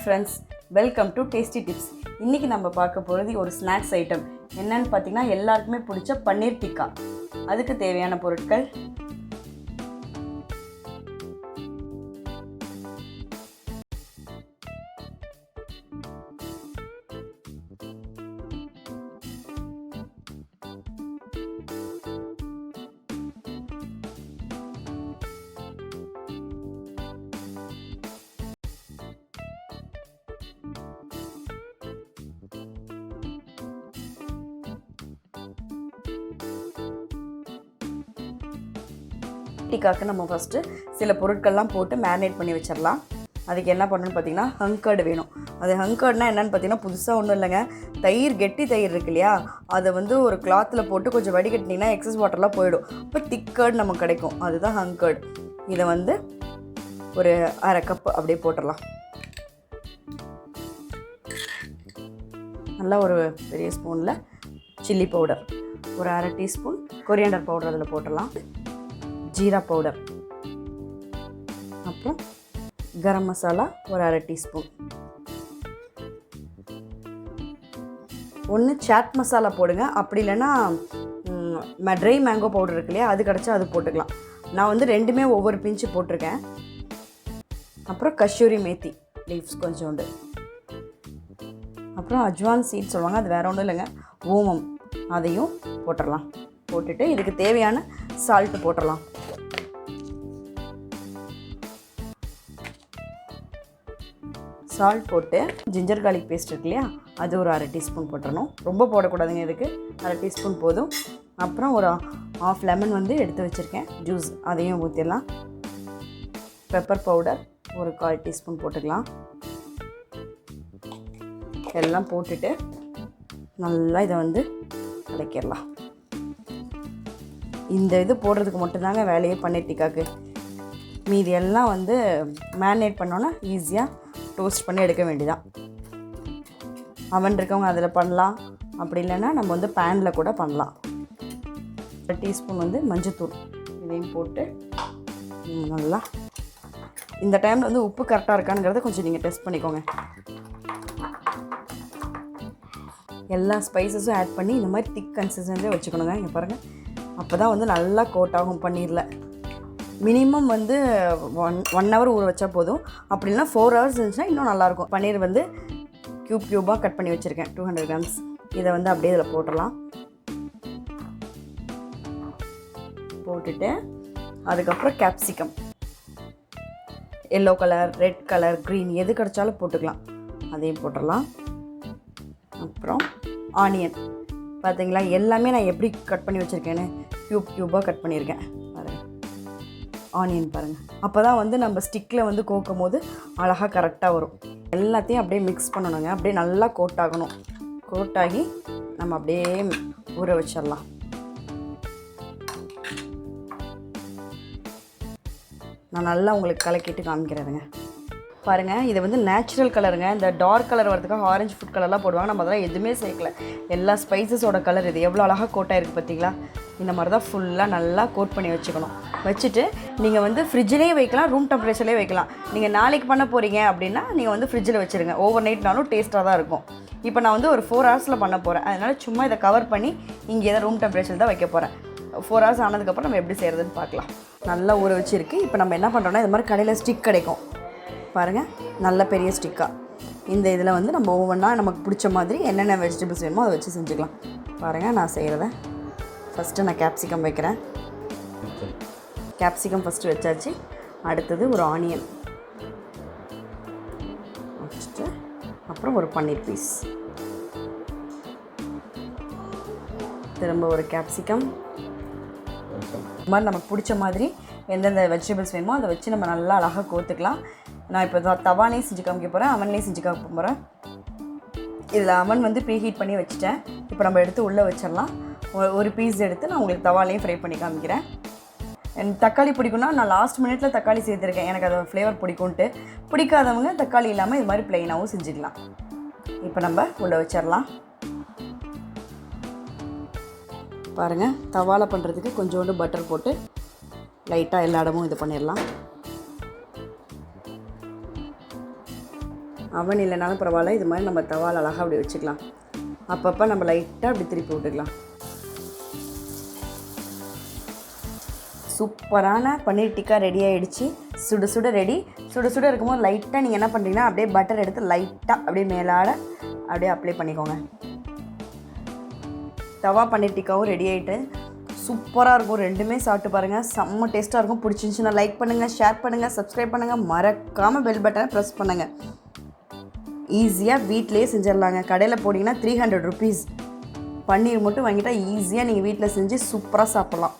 friends, welcome to Tasty Tips. இன்னைக்கு நம்ம பார்க்க போறது ஒரு ஸ்நாக்ஸ் ஐட்டம். என்னன்னு பாத்தீங்கன்னா எல்லாருக்குமே பிடிச்ச பன்னீர் டிக்கா. அதுக்கு தேவையான பொருட்கள் டிக்காக்கு நம்ம ஃபஸ்ட்டு சில பொருட்கள்லாம் போட்டு மேரினேட் பண்ணி வச்சிடலாம். அதுக்கு என்ன பண்ணணும்னு பார்த்தீங்கன்னா ஹங்கர்டு வேணும். அது ஹங்கர்டுனா என்னென்னு பார்த்தீங்கன்னா புதுசாக ஒன்றும் இல்லைங்க, தயிர் கெட்டி தயிர் இருக்கு இல்லையா, அதை வந்து ஒரு கிளாத்தில் போட்டு கொஞ்சம் வடிகட்டினீங்கன்னா எக்ஸஸ் வாட்டர்லாம் போயிடும். இப்போ திக்கர்டு நமக்கு கிடைக்கும், அதுதான் ஹங்கர்டு. இதை வந்து ஒரு அரை கப்பு அப்படியே போட்டுடலாம். நல்லா ஒரு பெரிய ஸ்பூனில் சில்லி பவுடர், ஒரு அரை டீஸ்பூன் கொரியாண்டர் பவுடர் அதில் போட்டுடலாம். ஜீரா பவுடர், அப்புறம் கரம் மசாலா ஒரு அரை டீஸ்பூன். ஒன்று சாட் மசாலா போடுங்க, அப்படி இல்லைன்னா ட்ரை மேங்கோ பவுடர் இருக்கு இல்லையா, அது கிடச்சா அது போட்டுக்கலாம். நான் வந்து ரெண்டுமே ஒவ்வொரு பிஞ்சு போட்டிருக்கேன். அப்புறம் கஷூரி மேத்தி லீவ்ஸ் கொஞ்சோண்டு, அப்புறம் அஜ்வான் சீட் சொல்லுவாங்க, அது வேறு ஒன்றும் இல்லைங்க, ஓமம், அதையும் போட்டுடலாம். போட்டுட்டு இதுக்கு தேவையான சால்ட்டு போட்டுடலாம். சால்ட் போட்டு ஜிஞ்சர் கார்லிக் பேஸ்ட் இருக்கு இல்லையா, அது ஒரு அரை டீஸ்பூன் போட்டுடணும். ரொம்ப போடக்கூடாதுங்க, இதுக்கு அரை டீஸ்பூன் போதும். அப்புறம் ஒரு ஆஃப் லெமன் வந்து எடுத்து வச்சுருக்கேன் ஜூஸ், அதையும் ஊற்றிடலாம். பெப்பர் பவுடர் ஒரு 1/4 டீஸ்பூன் போட்டுக்கலாம். எல்லாம் போட்டுட்டு நல்லா இதை வந்து கலக்கிடலாம். இந்த இது போடுறதுக்கு மட்டும்தாங்க வேலையே பன்னீர் டிக்காக்கு. மீதி எல்லாம் வந்து மேரினேட் பண்ணோன்னா ஈஸியாக டோஸ்ட் பண்ணி எடுக்க வேண்டியதான். அவன் இருக்கவங்க அதில் பண்ணலாம், அப்படி இல்லைன்னா நம்ம வந்து பேனில் கூட பண்ணலாம். 1 டீஸ்பூன் வந்து மஞ்சத்தூள், இதையும் போட்டு நல்லா இந்த டைமில் வந்து உப்பு கரெக்டாக இருக்கானுங்கிறத கொஞ்சம் நீங்கள் டெஸ்ட் பண்ணிக்கோங்க. எல்லா ஸ்பைசஸும் ஆட் பண்ணி இந்த மாதிரி திக் கன்சிஸ்டன்சியாக வச்சுக்கணுங்க. இங்கே பாருங்கள், அப்போ தான் வந்து நல்லா கோட் ஆகும் பன்னீரில். மினிமம் வந்து ஒன் ஹவர் ஊற வச்சா போதும், அப்படி இல்லைனா 4 ஹவர்ஸ் இருந்துச்சுன்னா இன்னும் நல்லாயிருக்கும். பன்னீர் வந்து க்யூபாக கட் பண்ணி வச்சுருக்கேன் 200 கிராம்ஸ். இதை வந்து அப்படியே இதில் போட்டுடலாம். போட்டுட்டு அதுக்கப்புறம் capsicum, yellow colour, red colour, green எது கிடச்சாலும் போட்டுக்கலாம், அதையும் போட்டுடலாம். அப்புறம் ஆனியன் பார்த்தீங்களா, எல்லாமே நான் எப்படி கட் பண்ணி வச்சுருக்கேன்னு க்யூபாக கட் பண்ணியிருக்கேன் பாருங்கள். ஆனியன் பாருங்கள், அப்போ தான் வந்து நம்ம ஸ்டிக்கில் வந்து கோக்கும் போது அழகாக கரெக்டாக வரும். எல்லாத்தையும் அப்படியே மிக்ஸ் பண்ணணுங்க, அப்படியே நல்லா கோட் ஆகணும். கோட் ஆகி நம்ம அப்படியே ஊற வச்சிடலாம். நான் நல்லா உங்களுக்கு கலக்கிட்டு காமிக்கிறதுங்க. பாருங்கள், இது வந்து நேச்சுரல் கலருங்க. இந்த டார்க் கலர் வரதுக்காக ஆரஞ்சு ஃபுட் கலர்லாம் போடுவாங்க, நம்ம அதெல்லாம் எதுவுமே சேர்க்கல. எல்லா ஸ்பைசஸோட கலர் இது. எவ்வளோ அழகாக கோட்டாக இருக்குது பார்த்தீங்களா. இந்த மாதிரி தான் ஃபுல்லாக நல்லா கோட் பண்ணி வச்சுக்கணும். வச்சுட்டு நீங்கள் வந்து ஃப்ரிட்ஜிலேயே வைக்கலாம், ரூம் டெம்பரேச்சர்லேயே வைக்கலாம். நீங்கள் நாளைக்கு பண்ண போகிறீங்க அப்படின்னா நீங்கள் வந்து ஃப்ரிட்ஜில் வச்சுருங்க, ஓவர் நைட்னாலும் டேஸ்ட்டாக தான் இருக்கும். இப்போ நான் வந்து ஒரு 4 ஹவர்ஸில் பண்ண போகிறேன், அதனால் சும்மா இதை கவர் பண்ணி இங்கே தான் ரூம் டெம்பரேச்சர் தான் வைக்க போகிறேன். 4 ஹவர்ஸ் ஆனதுக்கப்புறம் நம்ம எப்படி செய்கிறதுன்னு பார்க்கலாம். நல்லா ஊற வச்சுருக்கு. இப்போ நம்ம என்ன பண்ணுறோன்னா, இது மாதிரி கடையில் ஸ்டிக் கிடைக்கும் பாருங்கள், நல்ல பெரிய ஸ்டிக்காக. இந்த இதில் வந்து நம்ம ஒவ்வொன்றா நமக்கு பிடிச்ச மாதிரி என்னென்ன வெஜிடபிள்ஸ் வேணுமோ அதை வச்சு செஞ்சுக்கலாம். பாருங்கள், நான் செய்கிறத ஃபஸ்ட்டு நான் கேப்சிகம் வைக்கிறேன். கேப்சிகம் ஃபஸ்ட்டு வச்சாச்சு. அடுத்தது ஒரு ஆனியன் வச்சுட்டு, அப்புறம் ஒரு பன்னீர் பீஸ், திரும்ப ஒரு கேப்சிகம். இந்த மாதிரி நமக்கு பிடிச்ச மாதிரி எந்தெந்த வெஜிடபிள்ஸ் வேணுமோ அதை வச்சு நம்ம நல்லா அழகாக கோத்துக்கலாம். நான் இப்போ தவாலையும் செஞ்சு காமிக்க போகிறேன், அவன்லேயும் செஞ்சு காமிக்க போகிறேன். இதில் அவன் வந்து ப்ரீ ஹீட் பண்ணி வச்சுட்டேன். இப்போ நம்ம எடுத்து உள்ளே வச்சிடலாம். ஒரு பீஸ் எடுத்து நான் உங்களுக்கு தவாலையும் ஃப்ரை பண்ணி காமிக்கிறேன். எனக்கு தக்காளி பிடிக்கும்னா நான் லாஸ்ட் மினிட்டில் தக்காளி சேர்த்துருக்கேன், எனக்கு அது ஃப்ளேவர் பிடிக்கும்ன்ட்டு. பிடிக்காதவங்க தக்காளி இல்லாமல் இது மாதிரி ப்ளெயினாகவும் செஞ்சுக்கலாம். இப்போ நம்ம உள்ளே வச்சிடலாம். பாருங்கள், தவாலை பண்ணுறதுக்கு கொஞ்சோண்டு பட்டர் போட்டு லைட்டாக எல்லா இடமும் இது பண்ணிடலாம். அவன் இல்லைனாலும் பரவாயில்ல, இது மாதிரி நம்ம தவால் அழகாக அப்படி வச்சுக்கலாம். அப்பப்போ நம்ம லைட்டாக அப்படி திருப்பி விட்டுக்கலாம். சூப்பரான பன்னீர் டிக்கா ரெடி ஆகிடுச்சு. சுட சுட ரெடி. சுட சுட இருக்கும்போது லைட்டாக நீங்கள் என்ன பண்ணுறீங்கன்னா அப்படியே பட்டர் எடுத்து லைட்டாக அப்படியே மேலாட அப்படியே அப்ளை பண்ணிக்கோங்க. தவா பன்னீர் டிக்காவும் ரெடி ஆகிட்டு சூப்பராக இருக்கும். ரெண்டுமே சாப்பிட்டு பாருங்கள், செம்ம டேஸ்ட்டாக இருக்கும். பிடிச்சிருந்துச்சுன்னா லைக் பண்ணுங்கள், ஷேர் பண்ணுங்கள், சப்ஸ்கிரைப் பண்ணுங்கள், மறக்காமல் பெல் பட்டனை ப்ரெஸ் பண்ணுங்கள். ஈஸியாக வீட்டிலேயே செஞ்சிடலாங்க. கடையில் போனீங்கன்னா 300 rupees. பன்னீர் மட்டும் வாங்கிட்டால் ஈஸியாக நீங்கள் வீட்டில் செஞ்சு சூப்பராக சாப்பிட்லாம்.